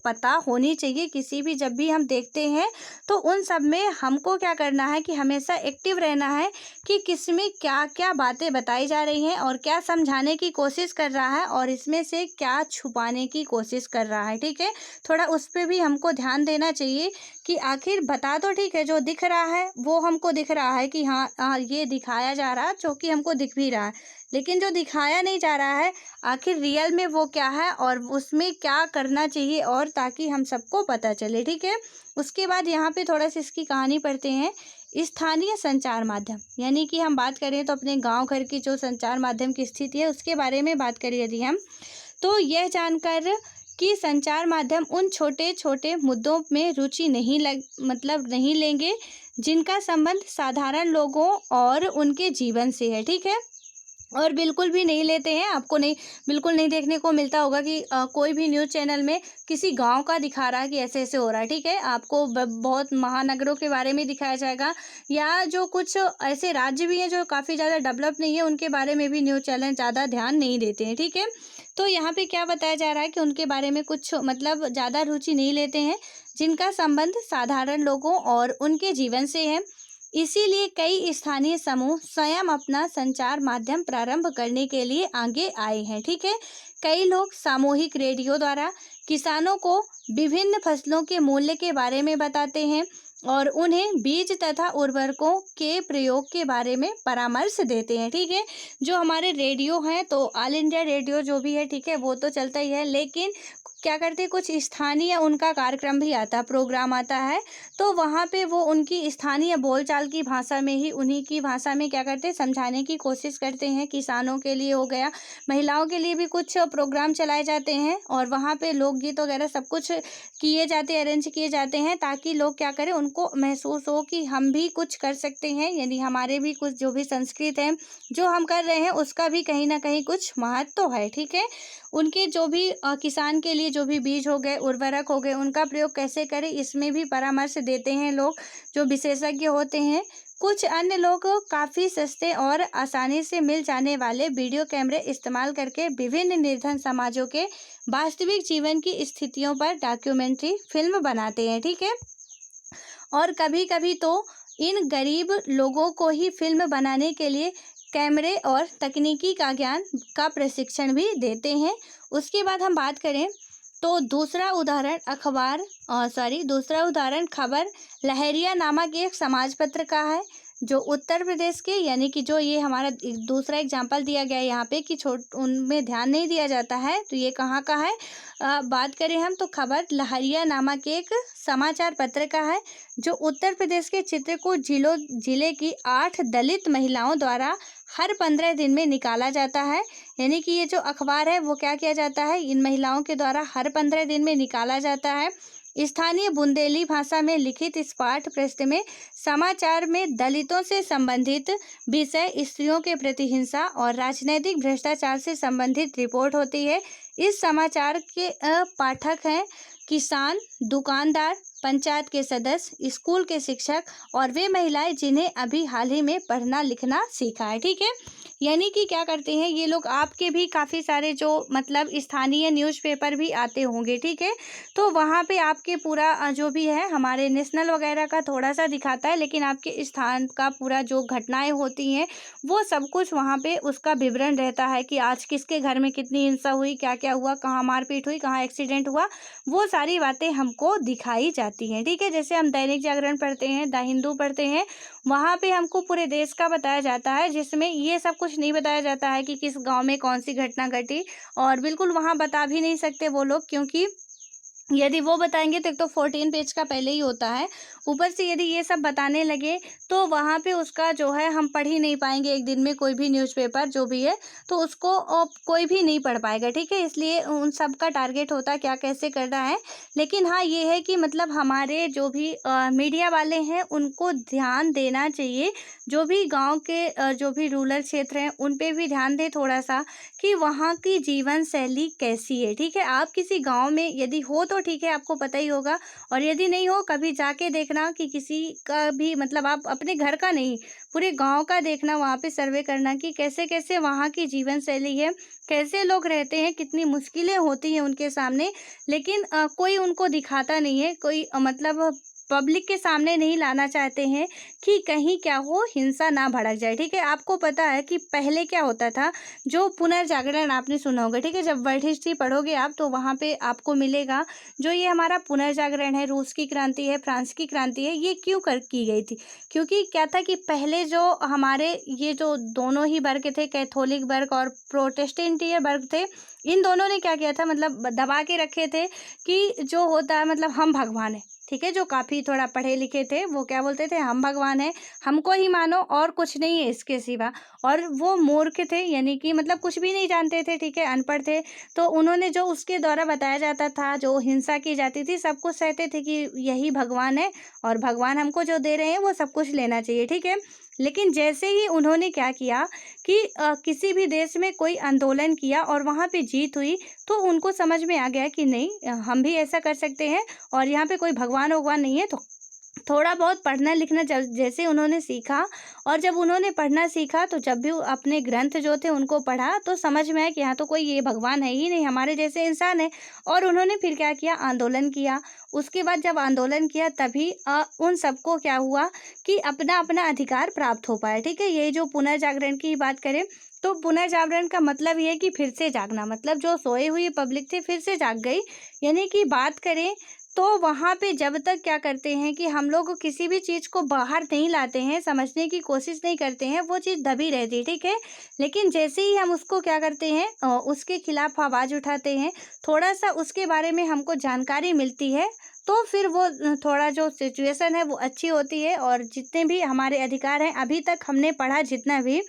पता होनी चाहिए। किसी भी जब भी हम देखते हैं तो उन सब में हमको क्या करना है कि हमेशा एक्टिव रहना है कि किसमें क्या क्या बातें बताई जा रही हैं और क्या समझाने की कोशिश कर रहा है और इसमें से क्या छुपाने की कोशिश कर रहा है। ठीक है, थोड़ा उस पर भी हमको ध्यान देना चाहिए कि आखिर बता तो ठीक है, जो दिख रहा है वो हमको दिख रहा है कि हाँ ये दिखाया जा रहा है, जो कि हमको दिख भी रहा है, लेकिन जो दिखाया नहीं जा रहा है आखिर रियल में वो क्या है और उसमें क्या करना चाहिए, और ताकि हम सबको पता चले। ठीक है, उसके बाद यहाँ पे थोड़ा सा इसकी कहानी पढ़ते हैं। स्थानीय संचार माध्यम, यानी कि हम बात करें तो अपने गांव घर की जो संचार माध्यम की स्थिति है उसके बारे में बात करें यदि हम, तो यह जानकर कि संचार माध्यम उन छोटे छोटे मुद्दों में रुचि नहीं लेंगे जिनका संबंध साधारण लोगों और उनके जीवन से है। ठीक है, और बिल्कुल भी नहीं लेते हैं। आपको बिल्कुल नहीं देखने को मिलता होगा कि कोई भी न्यूज़ चैनल में किसी गांव का दिखा रहा है कि ऐसे ऐसे हो रहा है। ठीक है, आपको बहुत महानगरों के बारे में दिखाया जाएगा या जो कुछ ऐसे राज्य भी हैं जो काफ़ी ज़्यादा डेवलप नहीं है उनके बारे में भी न्यूज़ चैनल ज़्यादा ध्यान नहीं देते हैं। ठीक है, तो यहाँ पे क्या बताया जा रहा है कि उनके बारे में कुछ ज़्यादा रुचि नहीं लेते हैं जिनका संबंध साधारण लोगों और उनके जीवन से है। इसीलिए कई स्थानीय समूह स्वयं अपना संचार माध्यम प्रारंभ करने के लिए आगे आए हैं। ठीक है, कई लोग सामूहिक रेडियो द्वारा किसानों को विभिन्न फसलों के मूल्य के बारे में बताते हैं और उन्हें बीज तथा उर्वरकों के प्रयोग के बारे में परामर्श देते हैं। ठीक है, जो हमारे रेडियो हैं तो ऑल इंडिया रेडियो जो भी है, ठीक है, वो तो चलता ही है, लेकिन क्या करते हैं कुछ स्थानीय उनका कार्यक्रम भी आता है, प्रोग्राम आता है, तो वहाँ पे वो उनकी स्थानीय बोलचाल की भाषा में ही, उन्हीं की भाषा में क्या करते हैं समझाने की कोशिश करते हैं। किसानों के लिए हो गया, महिलाओं के लिए भी कुछ प्रोग्राम चलाए जाते हैं और वहाँ पे लोकगीत वगैरह सब कुछ किए जाते हैं, अरेंज किए जाते हैं ताकि लोग क्या करें, उनको महसूस हो कि हम भी कुछ कर सकते हैं, यानी हमारे भी कुछ जो भी संस्कृत है जो हम कर रहे हैं उसका भी कहीं ना कहीं कुछ महत्व है। ठीक है, उनके जो भी किसान के लिए जो भी बीज हो गए, उर्वरक हो गए, उनका प्रयोग कैसे करें इसमें भी परामर्श देते हैं लोग जो विशेषज्ञ होते हैं। कुछ अन्य लोग काफ़ी सस्ते और आसानी से मिल जाने वाले वीडियो कैमरे इस्तेमाल करके विभिन्न निर्धन समाजों के वास्तविक जीवन की स्थितियों पर डॉक्यूमेंट्री फिल्म बनाते हैं। ठीक है, और कभी कभी तो इन गरीब लोगों को ही फिल्म बनाने के लिए कैमरे और तकनीकी का ज्ञान का प्रशिक्षण भी देते हैं। उसके बाद हम बात करें तो दूसरा उदाहरण खबर लहरिया नामक एक समाज पत्र का है जो उत्तर प्रदेश के, यानी कि जो ये हमारा दूसरा एग्जाम्पल दिया गया है यहाँ पे कि उनमें ध्यान नहीं दिया जाता है, तो ये कहाँ का है। बात करें हम तो खबर लहरिया नामक एक समाचार पत्र का है जो उत्तर प्रदेश के चित्रकूट जिले की 8 दलित महिलाओं द्वारा हर 15 दिन में निकाला जाता है। यानी कि ये जो अखबार है वो क्या किया जाता है, इन महिलाओं के द्वारा हर 15 दिन में निकाला जाता है। स्थानीय बुंदेली भाषा में लिखित इस पाठ पृष्ठ में समाचार में दलितों से संबंधित विषय, स्त्रियों के प्रति हिंसा और राजनीतिक भ्रष्टाचार से संबंधित रिपोर्ट होती है। इस समाचार के पाठक हैं किसान, दुकानदार, पंचायत के सदस्य, स्कूल के शिक्षक और वे महिलाएं जिन्हें अभी हाल ही में पढ़ना लिखना सीखा है। ठीक है, यानी कि क्या करते हैं ये लोग, आपके भी काफ़ी सारे जो मतलब स्थानीय न्यूज़पेपर भी आते होंगे, ठीक है। तो वहाँ पे आपके पूरा जो भी है हमारे नेशनल वगैरह का थोड़ा सा दिखाता है, लेकिन आपके स्थान का पूरा जो घटनाएं होती हैं वो सब कुछ वहाँ पे उसका विवरण रहता है कि आज किसके घर में कितनी हिंसा हुई, क्या क्या हुआ, कहाँ मारपीट हुई, कहाँ एक्सीडेंट हुआ, वो सारी बातें हमको दिखाई जाती हैं, ठीक है। जैसे हम दैनिक जागरण पढ़ते हैं, द हिंदू पढ़ते हैं, वहाँ पे हमको पूरे देश का बताया जाता है, जिसमें ये सब कुछ नहीं बताया जाता है कि किस गांव में कौन सी घटना घटी। और बिल्कुल वहाँ बता भी नहीं सकते वो लोग, क्योंकि यदि वो बताएंगे तो एक तो 14 पेज का पहले ही होता है, ऊपर से यदि ये सब बताने लगे तो वहाँ पे उसका जो है हम पढ़ ही नहीं पाएंगे एक दिन में, कोई भी न्यूज़पेपर जो भी है तो उसको कोई भी नहीं पढ़ पाएगा, ठीक है। इसलिए उन सब का टारगेट होता है क्या कैसे करना है। लेकिन हाँ ये है कि मतलब हमारे जो भी मीडिया वाले हैं उनको ध्यान देना चाहिए, जो भी गाँव के जो भी रूरल क्षेत्र हैं उन पे भी ध्यान दें थोड़ा सा, कि वहाँ की जीवन शैली कैसी है, ठीक है। आप किसी गांव में यदि हो तो ठीक है, आपको पता ही होगा, और यदि नहीं हो कभी जाके देखना कि किसी का भी मतलब आप अपने घर का नहीं पूरे गांव का देखना, वहाँ पे सर्वे करना कि कैसे कैसे वहाँ की जीवन शैली है, कैसे लोग रहते हैं, कितनी मुश्किलें होती हैं उनके सामने, लेकिन कोई उनको दिखाता नहीं है, कोई मतलब पब्लिक के सामने नहीं लाना चाहते हैं कि कहीं क्या हो, हिंसा ना भड़क जाए, ठीक है। आपको पता है कि पहले क्या होता था, जो पुनर्जागरण आपने सुना होगा, ठीक है। जब वर्ल्ड हिस्ट्री पढ़ोगे आप तो वहाँ पे आपको मिलेगा जो ये हमारा पुनर्जागरण है, रूस की क्रांति है, फ्रांस की क्रांति है, ये क्यों की गई थी। क्योंकि क्या था कि पहले जो हमारे ये जो दोनों ही वर्ग थे, कैथोलिक वर्ग और प्रोटेस्टेंटीय वर्ग थे, इन दोनों ने क्या किया था, मतलब दबा के रखे थे कि जो होता है मतलब हम भगवान है, ठीक है। जो काफ़ी थोड़ा पढ़े लिखे थे वो क्या बोलते थे, हम भगवान हैं, हमको ही मानो और कुछ नहीं है इसके सिवा। और वो मूर्ख थे, यानी कि मतलब कुछ भी नहीं जानते थे, ठीक है, अनपढ़ थे। तो उन्होंने जो उसके द्वारा बताया जाता था, जो हिंसा की जाती थी, सब कुछ सहते थे कि यही भगवान है और भगवान हमको जो दे रहे हैं वो सब कुछ लेना चाहिए, ठीक है। लेकिन जैसे ही उन्होंने क्या किया कि किसी भी देश में कोई आंदोलन किया और वहाँ पे जीत हुई, तो उनको समझ में आ गया कि नहीं हम भी ऐसा कर सकते हैं और यहाँ पे कोई भगवान वगवान नहीं है। तो थोड़ा बहुत पढ़ना लिखना जैसे उन्होंने सीखा, और जब उन्होंने पढ़ना सीखा तो जब भी अपने ग्रंथ जो थे उनको पढ़ा तो समझ में आया कि यहाँ तो कोई ये भगवान है ही नहीं, हमारे जैसे इंसान है। और उन्होंने फिर क्या किया, आंदोलन किया। उसके बाद जब आंदोलन किया तभी उन सबको क्या हुआ कि अपना अपना अधिकार प्राप्त हो पाया, ठीक है। ये जो पुनर्जागरण की बात करें तो पुनर्जागरण का मतलब ये है कि फिर से जागना, मतलब जो सोई हुई पब्लिक थी फिर से जाग गई। यानी कि बात करें तो वहाँ पे जब तक क्या करते हैं कि हम लोग किसी भी चीज़ को बाहर नहीं लाते हैं, समझने की कोशिश नहीं करते हैं, वो चीज़ दबी रहती है, ठीक है। लेकिन जैसे ही हम उसको क्या करते हैं उसके खिलाफ आवाज़ उठाते हैं, थोड़ा सा उसके बारे में हमको जानकारी मिलती है, तो फिर वो थोड़ा जो सिचुएशन है वो अच्छी होती है। और जितने भी हमारे अधिकार हैं अभी तक हमने पढ़ा जितना भी,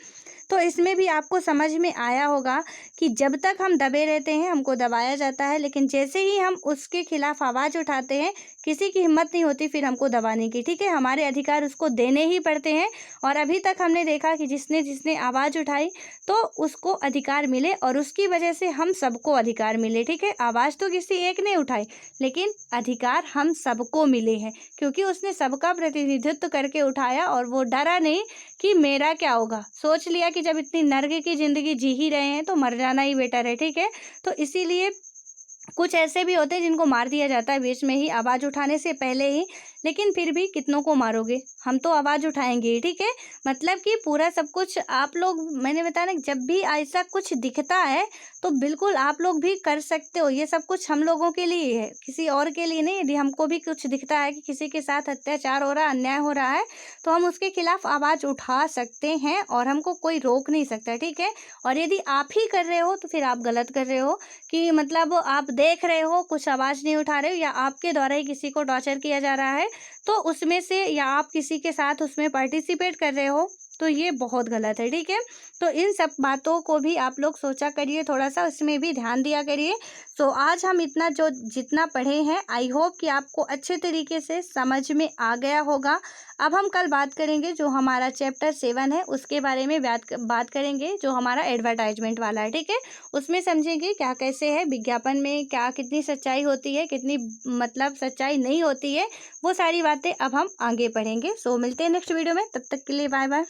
तो इसमें भी आपको समझ में आया होगा कि जब तक हम दबे रहते हैं हमको दबाया जाता है, लेकिन जैसे ही हम उसके खिलाफ आवाज़ उठाते हैं किसी की हिम्मत नहीं होती फिर हमको दबाने की, ठीक है। हमारे अधिकार उसको देने ही पड़ते हैं। और अभी तक हमने देखा कि जिसने जिसने आवाज़ उठाई तो उसको अधिकार मिले, और उसकी वजह से हम सबको अधिकार मिले, ठीक है। आवाज़ तो किसी एक ने उठाई लेकिन अधिकार हम सबको मिले हैं, क्योंकि उसने सबका प्रतिनिधित्व करके उठाया और वो डरा नहीं कि मेरा क्या होगा। सोच लिया कि जब इतनी नर्क की ज़िंदगी जी ही रहे हैं तो मर जाना ही बेटर है, ठीक है। तो इसीलिए कुछ ऐसे भी होते हैं जिनको मार दिया जाता है बीच में ही, आवाज़ उठाने से पहले ही। लेकिन फिर भी कितनों को मारोगे, हम तो आवाज़ उठाएंगे ही, ठीक है। मतलब कि पूरा सब कुछ आप लोग, मैंने बताया ना, जब भी ऐसा कुछ दिखता है तो बिल्कुल आप लोग भी कर सकते हो। ये सब कुछ हम लोगों के लिए है, किसी और के लिए नहीं। यदि हमको भी कुछ दिखता है कि किसी के साथ अत्याचार हो रहा है, अन्याय हो रहा है, तो हम उसके खिलाफ आवाज़ उठा सकते हैं और हमको कोई रोक नहीं सकता, ठीक है। और यदि आप ही कर रहे हो तो फिर आप गलत कर रहे हो, कि मतलब आप देख रहे हो कुछ आवाज़ नहीं उठा रहे हो, या आपके द्वारा ही किसी को टॉर्चर किया जा रहा है तो उसमें से, या आप किसी के साथ उसमें पार्टिसिपेट कर रहे हो, तो ये बहुत गलत है, ठीक है। तो इन सब बातों को भी आप लोग सोचा करिए, थोड़ा सा उसमें भी ध्यान दिया करिए। तो आज हम इतना जो जितना पढ़े हैं, आई होप कि आपको अच्छे तरीके से समझ में आ गया होगा। अब हम कल बात करेंगे जो हमारा चैप्टर 7 है उसके बारे में बात करेंगे, जो हमारा एडवर्टाइजमेंट वाला है, ठीक है। उसमें समझेंगे क्या कैसे है, विज्ञापन में क्या कितनी सच्चाई होती है, कितनी मतलब सच्चाई नहीं होती है, वो सारी बातें अब हम आगे पढ़ेंगे। सो मिलते हैं नेक्स्ट वीडियो में, तब तक के लिए बाय बाय।